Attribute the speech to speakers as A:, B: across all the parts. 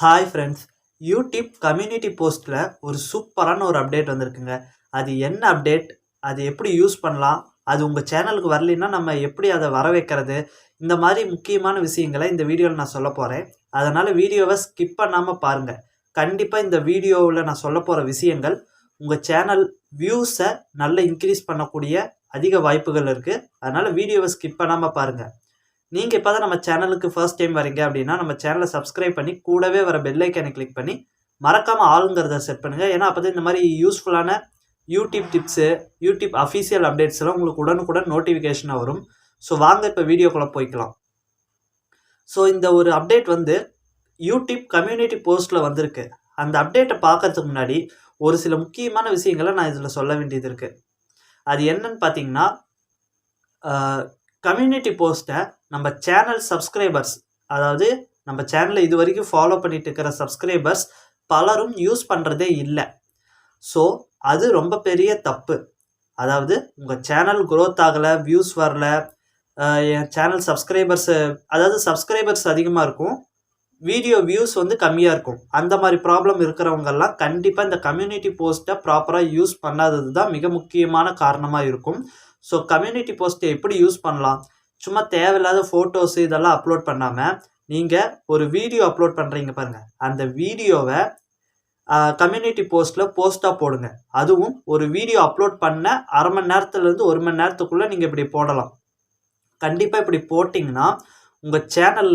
A: Hi friends, YouTube community போஸ்ட்டில் ஒரு சூப்பரான ஒரு அப்டேட் வந்திருக்குங்க. அது என்ன அப்டேட், அது எப்படி யூஸ் பண்ணலாம், அது உங்கள் சேனலுக்கு வரலைன்னா நம்ம எப்படி அதை வர வைக்கிறது, இந்த மாதிரி முக்கியமான விஷயங்களை இந்த வீடியோவில் நான் சொல்ல போகிறேன். அதனால் வீடியோவை ஸ்கிப் பண்ணாமல் பாருங்கள். கண்டிப்பாக இந்த வீடியோவில் நான் சொல்ல போகிற விஷயங்கள் உங்கள் சேனல் வியூஸை நல்ல இன்க்ரீஸ் பண்ணக்கூடிய அதிக வாய்ப்புகள் இருக்குது. அதனால் வீடியோவை ஸ்கிப் பண்ணாமல் பாருங்கள். நீங்கள் இப்போ தான் நம்ம சேனலுக்கு ஃபர்ஸ்ட் டைம் வரீங்க அப்படின்னா நம்ம சேனலை சப்ஸ்கிரைப் பண்ணி கூடவே வர பெல் ஐக்கானை கிளிக் பண்ணி மறக்காமல் ஆளுங்கிறத செட் பண்ணுங்கள். ஏன்னா அப்போ தான் இந்த மாதிரி யூஸ்ஃபுல்லான YouTube tips, YouTube official updates எல்லாம் உங்களுக்கு உடனுக்குடன் நோட்டிஃபிகேஷனாக வரும். ஸோ வாங்க இப்போ வீடியோக்குள்ளே போய்க்கலாம். ஸோ இந்த ஒரு அப்டேட் வந்து யூடியூப் கம்யூனிட்டி போஸ்ட்டில் வந்திருக்கு. அந்த அப்டேட்டை பார்க்கறதுக்கு முன்னாடி ஒரு சில முக்கியமான விஷயங்களை நான் இதில் சொல்ல வேண்டியது இருக்குது. அது என்னன்னு பார்த்தீங்கன்னா, கம்யூனிட்டி போஸ்ட்டை நம்ம சேனல் சப்ஸ்கிரைபர்ஸ், அதாவது நம்ம சேனலை இது வரைக்கும் ஃபாலோ பண்ணிட்டு இருக்கிற சப்ஸ்கிரைபர்ஸ் பலரும் யூஸ் பண்ணுறதே இல்லை. ஸோ அது ரொம்ப பெரிய தப்பு. அதாவது உங்கள் சேனல் க்ரோத் ஆகலை, வியூஸ் வரல, என் சேனல் சப்ஸ்கிரைபர்ஸ் அதிகமாக இருக்கும், வீடியோ வியூஸ் வந்து கம்மியாக இருக்கும். அந்த மாதிரி ப்ராப்ளம் இருக்கிறவங்கெல்லாம் கண்டிப்பாக இந்த கம்யூனிட்டி போஸ்ட்டை ப்ராப்பராக யூஸ் பண்ணாதது தான் மிக முக்கியமான காரணமாக இருக்கும். ஸோ கம்யூனிட்டி போஸ்ட்டை எப்படி யூஸ் பண்ணலாம்? சும்மா தேவையில்லாத ஃபோட்டோஸு இதெல்லாம் அப்லோட் பண்ணாமல் நீங்கள் ஒரு வீடியோ அப்லோட் பண்ணுறீங்க பாருங்கள், அந்த வீடியோவை கம்யூனிட்டி போஸ்ட்டில் போஸ்ட்டாக போடுங்க. அதுவும் ஒரு வீடியோ அப்லோட் பண்ண அரை மணி நேரத்துலேருந்து 1 மணி நேரத்துக்குள்ளே நீங்கள் இப்படி போடலாம். கண்டிப்பாக இப்படி போட்டிங்கன்னா உங்கள் சேனல்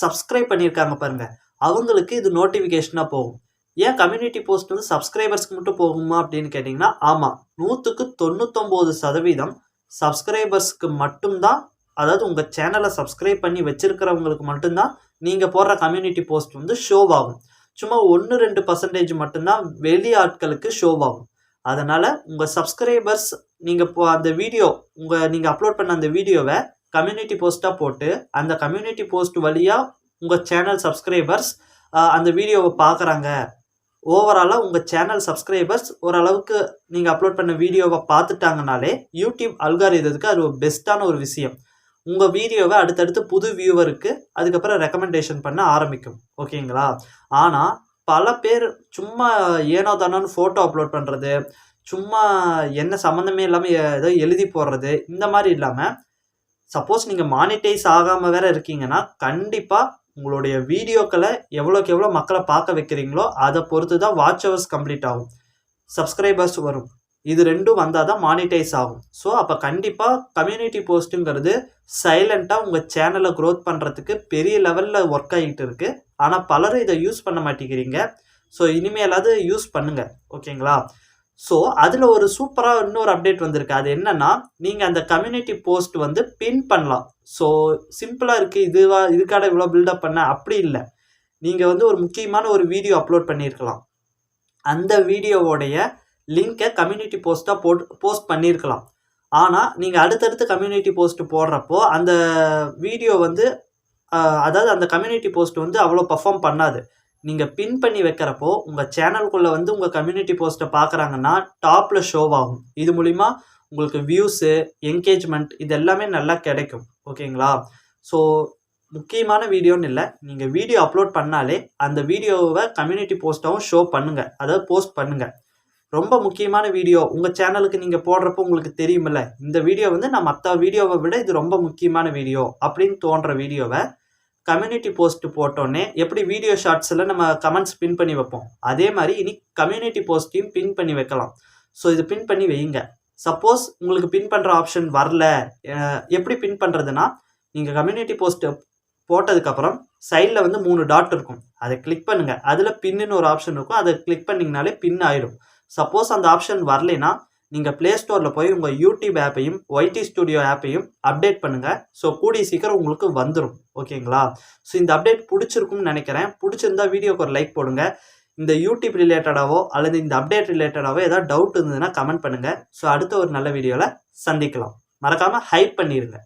A: சப்ஸ்கிரைப் பண்ணியிருக்காங்க பாருங்கள், அவங்களுக்கு இது நோட்டிஃபிகேஷனாக போகும். ஏன் கம்யூனிட்டி போஸ்ட் வந்து சப்ஸ்கிரைபர்ஸ்க்கு மட்டும் போகுமா அப்படின்னு கேட்டிங்கன்னா, ஆமாம், 100க்கு 99% சப்ஸ்கிரைபர்ஸ்க்கு மட்டும்தான், அதாவது உங்கள் சேனலை சப்ஸ்கிரைப் பண்ணி வச்சுருக்கிறவங்களுக்கு மட்டும்தான் நீங்கள் போடுற கம்யூனிட்டி போஸ்ட் வந்து ஷோவ் ஆகும். சும்மா 1-2% மட்டும்தான் வெளி ஆட்களுக்கு ஷோவ் ஆகும். அதனால் உங்கள் சப்ஸ்கிரைபர்ஸ் நீங்கள் இப்போ அந்த வீடியோ நீங்கள் அப்லோட் பண்ண அந்த வீடியோவை கம்யூனிட்டி போஸ்ட்டாக போட்டு அந்த கம்யூனிட்டி போஸ்ட் வழியாக உங்கள் சேனல் சப்ஸ்கிரைபர்ஸ் அந்த வீடியோவை பார்க்குறாங்க. ஓவராலாக உங்கள் சேனல் சப்ஸ்கிரைபர்ஸ் ஓரளவுக்கு நீங்கள் அப்லோட் பண்ண வீடியோவை பார்த்துட்டாங்கனாலே யூடியூப் அல்காரிதத்துக்கு அது ஒரு பெஸ்ட்டான ஒரு விஷயம். உங்கள் வீடியோவை அடுத்தடுத்து புது வியூவருக்கு அதுக்கப்புறம் ரெக்கமெண்டேஷன் பண்ண ஆரம்பிக்கும். ஓகேங்களா? ஆனால் பல பேர் சும்மா ஏனோ தானோன்னு ஃபோட்டோ அப்லோட் பண்ணுறது, சும்மா என்ன சம்மந்தமே இல்லாமல் ஏதோ எழுதி போடுறது, இந்த மாதிரி இல்லாமல், சப்போஸ் நீங்கள் மானிட்டைஸ் ஆகாமல் வேறு இருக்கீங்கன்னா கண்டிப்பாக உங்களுடைய வீடியோக்களை எவ்வளோக்கு எவ்வளோ மக்களை பார்க்க வைக்கிறீங்களோ அதை பொறுத்து தான் வாட்ச் ஹவர்ஸ் கம்ப்ளீட் ஆகும், சப்ஸ்கிரைபர்ஸ் வரும். இது ரெண்டும் வந்தால் தான் மானிட்டைஸ் ஆகும். ஸோ அப்போ கண்டிப்பாக கம்யூனிட்டி போஸ்ட்டுங்கிறது சைலண்ட்டாக உங்கள் சேனலை க்ரோத் பண்ணுறதுக்கு பெரிய லெவலில் ஒர்க் ஆகிட்டு இருக்குது. ஆனால் பலரும் இதை யூஸ் பண்ண மாட்டேங்கிறீங்க. ஸோ இனிமேலாவது யூஸ் பண்ணுங்கள். ஓகேங்களா? ஸோ அதில் ஒரு சூப்பராக இன்னொரு அப்டேட் வந்திருக்கு. அது என்னென்னா, நீங்கள் அந்த கம்யூனிட்டி போஸ்ட் வந்து பின் பண்ணலாம். ஸோ சிம்பிளாக இருக்குது. இதுக்காக இவ்வளோ பில்டப் பண்ண அப்படி இல்லை. நீங்கள் வந்து ஒரு முக்கியமான ஒரு வீடியோ அப்லோட் பண்ணியிருக்கலாம். அந்த வீடியோவோடைய லிங்கை கம்யூனிட்டி போஸ்ட்டாக போஸ்ட் பண்ணியிருக்கலாம். ஆனால் நீங்கள் அடுத்தடுத்து கம்யூனிட்டி போஸ்ட் போடுறப்போ அந்த வீடியோ வந்து அதாவது அந்த கம்யூனிட்டி போஸ்ட் வந்து அவ்வளோ பர்ஃபார்ம் பண்ணாது. நீங்கள் பின் பண்ணி வைக்கிறப்போ உங்கள் சேனலுக்குள்ளே வந்து உங்கள் கம்யூனிட்டி போஸ்ட்டை பார்க்குறாங்கன்னா டாப்பில் ஷோவ் ஆகும். இது மூலிமா உங்களுக்கு வியூஸு, என்கேஜ்மெண்ட் இது எல்லாமே நல்லா கிடைக்கும். ஓகேங்களா? ஸோ முக்கியமான வீடியோன்னு இல்லை, நீங்கள் வீடியோ அப்லோட் பண்ணாலே அந்த வீடியோவை கம்யூனிட்டி போஸ்ட்டாகவும் ஷோ பண்ணுங்கள், அதாவது போஸ்ட் பண்ணுங்கள். ரொம்ப முக்கியமான வீடியோ உங்கள் சேனலுக்கு நீங்கள் போடுறப்போ உங்களுக்கு தெரியுமில்ல, இந்த வீடியோ வந்து நான் மற்ற வீடியோவை விட இது ரொம்ப முக்கியமான வீடியோ அப்படின்னு தோன்ற வீடியோவை கம்யூனிட்டி போஸ்ட் போட்டோன்னே எப்படி வீடியோ ஷார்ட்ஸில் நம்ம கமெண்ட்ஸ் பின் பண்ணி வைப்போம், அதே மாதிரி இனி கம்யூனிட்டி போஸ்ட்டையும் பின் பண்ணி வைக்கலாம். ஸோ இது பின் பண்ணி வைங்க. சப்போஸ் உங்களுக்கு பின் பண்ணுற ஆப்ஷன் வரல, எப்படி பின் பண்ணுறதுன்னா, நீங்கள் கம்யூனிட்டி போஸ்ட்டு போட்டதுக்கப்புறம் சைடில் வந்து 3 டாட் இருக்கும், அதை கிளிக் பண்ணுங்கள். அதில் பின்னு ஒரு ஆப்ஷன் இருக்கும், அதை கிளிக் பண்ணிங்கனாலே பின் ஆகிடும். சப்போஸ் அந்த ஆப்ஷன் வரலைன்னா நீங்கள் ப்ளே ஸ்டோரில் போய் உங்கள் யூடியூப் ஆப்பையும் ஒய்டி ஸ்டுடியோ ஆப்பையும் அப்டேட் பண்ணுங்கள். ஸோ கூடிய சீக்கிரம் உங்களுக்கு வந்துடும். ஓகேங்களா? ஸோ இந்த அப்டேட் பிடிச்சிருக்கும்னு நினைக்கிறேன். பிடிச்சிருந்தா வீடியோக்கு ஒரு லைக் போடுங்க. இந்த யூடியூப் ரிலேட்டடாவோ அல்லது இந்த அப்டேட் ரிலேட்டடாவோ ஏதாவது டவுட் இருந்ததுன்னா கமெண்ட் பண்ணுங்கள். ஸோ அடுத்த ஒரு நல்ல வீடியோவில் சந்திக்கலாம். மறக்காமல் ஹைப் பண்ணிடுங்க.